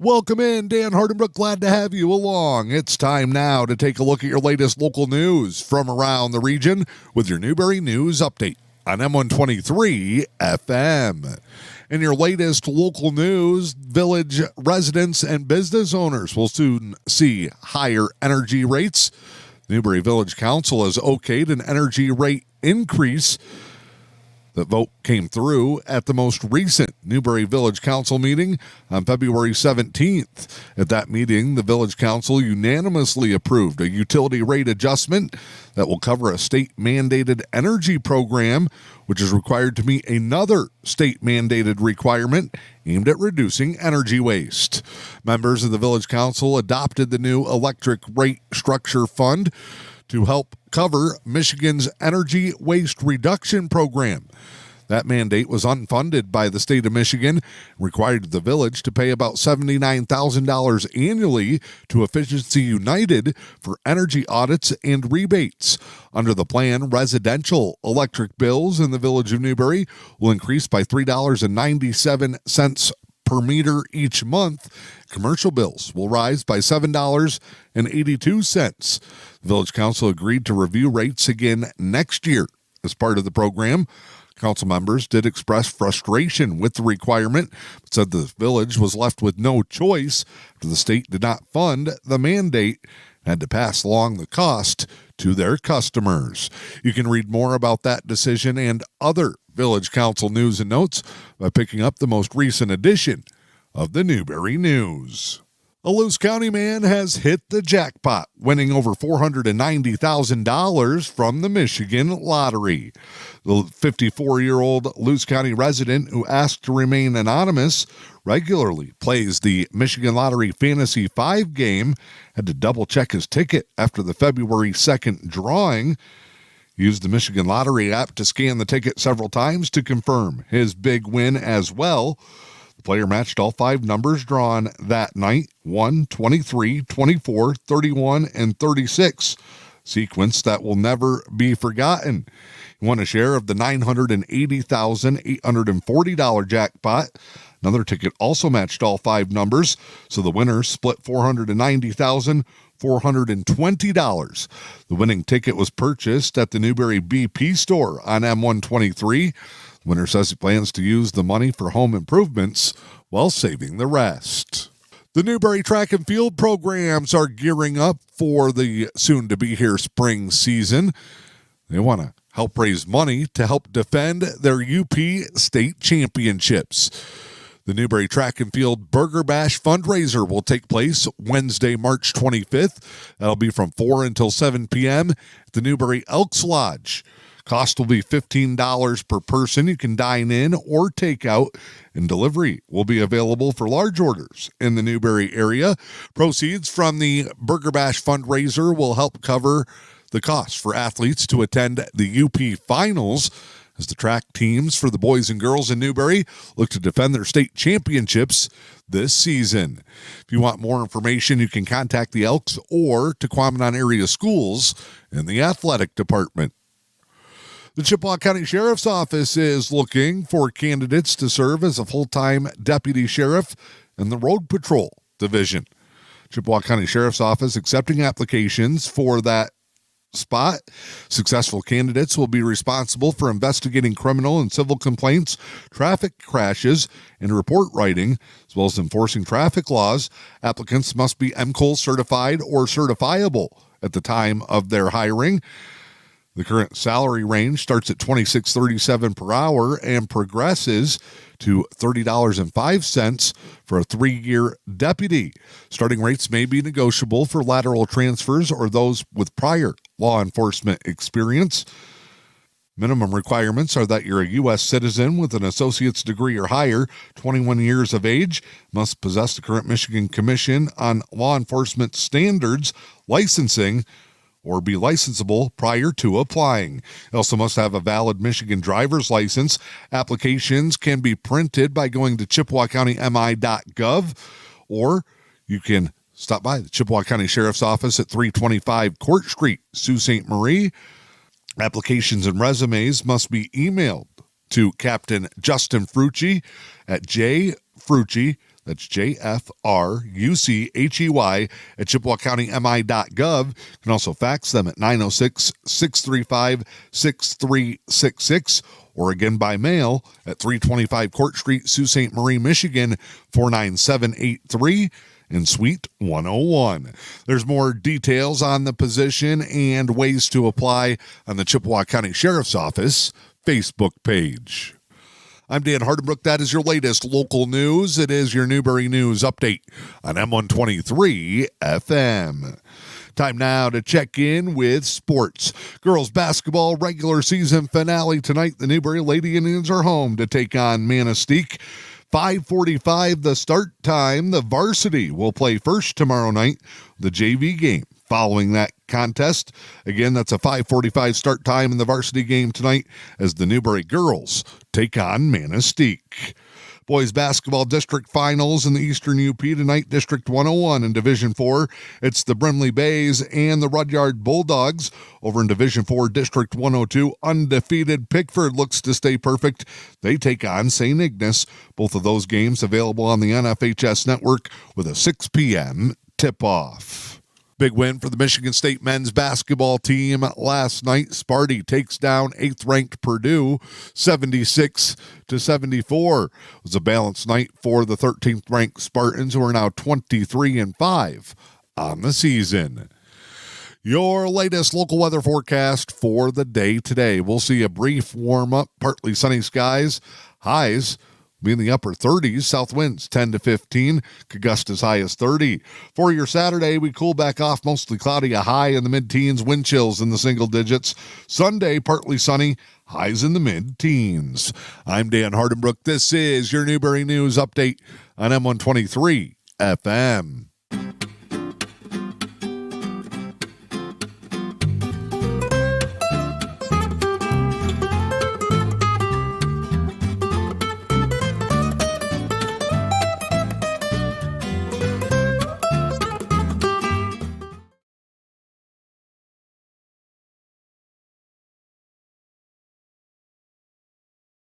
Welcome in, Dan Hardenbrook. Glad to have you along. It's time now to take a look at your latest local news from around the region with your Newberry News Update on M123 FM. In your latest local news, village residents and business owners will soon see higher energy rates. Newberry Village Council has okayed an energy rate increase. The vote came through at the most recent Newberry Village Council meeting on February 17th. At that meeting, the Village Council unanimously approved a utility rate adjustment that will cover a state-mandated energy program, which is required to meet another state-mandated requirement aimed at reducing energy waste. Members of the Village Council adopted the new electric rate structure fund to help cover Michigan's energy waste reduction program. That mandate was unfunded by the state of Michigan, required the village to pay about $79,000 annually to Efficiency United for energy audits and rebates. Under the plan, residential electric bills in the village of Newberry will increase by $3.97 per meter each month. Commercial bills will rise by $7.82. The Village Council agreed to review rates again next year as part of the program. Council members did express frustration with the requirement, but said the village was left with no choice after the state did not fund the mandate and had to pass along the cost to their customers. You can read more about that decision and other Village Council news and notes by picking up the most recent edition of the Newberry News. A Luce County man has hit the jackpot, winning over $490,000 from the Michigan lottery. The 54-year-old Luce County resident, who asked to remain anonymous, regularly plays the Michigan Lottery Fantasy 5 game, had to double-check his ticket after the February 2nd drawing. He used the Michigan Lottery app to scan the ticket several times to confirm his big win as well. The player matched all 5 numbers drawn that night: 1, 23, 24, 31, and 36. Sequence that will never be forgotten. He won a share of the $980,840 jackpot. Another ticket also matched all 5 numbers, so the winner split $490,420. The winning ticket was purchased at the Newberry BP store on M123. The winner says he plans to use the money for home improvements while saving the rest. The Newberry track and field programs are gearing up for the soon-to-be-here spring season. They want to help raise money to help defend their UP state championships. The Newberry Track and Field Burger Bash fundraiser will take place Wednesday, March 25th. That'll be from 4 until 7 p.m. at the Newberry Elks Lodge. Cost will be $15 per person. You can dine in or take out, and delivery will be available for large orders in the Newberry area. Proceeds from the Burger Bash fundraiser will help cover the cost for athletes to attend the UP Finals, as the track teams for the boys and girls in Newberry look to defend their state championships this season. If you want more information, you can contact the Elks or Tequamanon area schools in the athletic department. The Chippewa County Sheriff's Office is looking for candidates to serve as a full-time deputy sheriff in the Road Patrol Division. Chippewa County Sheriff's Office accepting applications for that spot. Successful candidates will be responsible for investigating criminal and civil complaints, traffic crashes, and report writing, as well as enforcing traffic laws. Applicants must be MCOL certified or certifiable at the time of their hiring. The current salary range starts at $26.37 per hour and progresses to $30.05 for a 3-year deputy. Starting rates may be negotiable for lateral transfers or those with prior law enforcement experience. Minimum requirements are that you're a U.S. citizen with an associate's degree or higher, 21 years of age, must possess the current Michigan Commission on Law Enforcement Standards licensing, or be licensable prior to applying. You also must have a valid Michigan driver's license. Applications can be printed by going to ChippewaCountyMI.gov, or you can stop by the Chippewa County Sheriff's Office at 325 Court Street, Sault Ste. Marie. Applications and resumes must be emailed to Captain Justin Frucci at jfrucci, That's JFRUCHEY at ChippewaCountyMI.gov. You can also fax them at 906-635-6366 or again by mail at 325 Court Street, Sault Ste. Marie, Michigan, 49783 in Suite 101. There's more details on the position and ways to apply on the Chippewa County Sheriff's Office Facebook page. I'm Dan Hardenbrook. That is your latest local news. It is your Newberry News Update on M123 FM. Time now to check in with sports. Girls basketball regular season finale tonight. The Newberry Lady Indians are home to take on Manistique. 5:45 the start time. The varsity will play first tomorrow night, the JV game. Following that contest, again, that's a 5:45 start time in the varsity game tonight as the Newberry girls take on Manistique. Boys basketball district finals in the Eastern UP tonight, District 101 in Division 4. It's the Brimley Bays and the Rudyard Bulldogs. Over in Division 4, District 102, undefeated Pickford looks to stay perfect. They take on St. Ignace. Both of those games available on the NFHS network with a 6 p.m. tip-off. Big win for the Michigan State men's basketball team last night. Sparty takes down 8th-ranked Purdue 76-74. It was a balanced night for the 13th-ranked Spartans, who are now 23-5 on the season. Your latest local weather forecast for the day today. We'll see a brief warm-up, partly sunny skies, highs be in the upper 30s, south winds 10 to 15, could gust as high as 30. For your Saturday, we cool back off, mostly cloudy, a high in the mid-teens, wind chills in the single digits. Sunday, partly sunny, highs in the mid-teens. I'm Dan Hardenbrook. This is your Newberry News Update on M123 FM.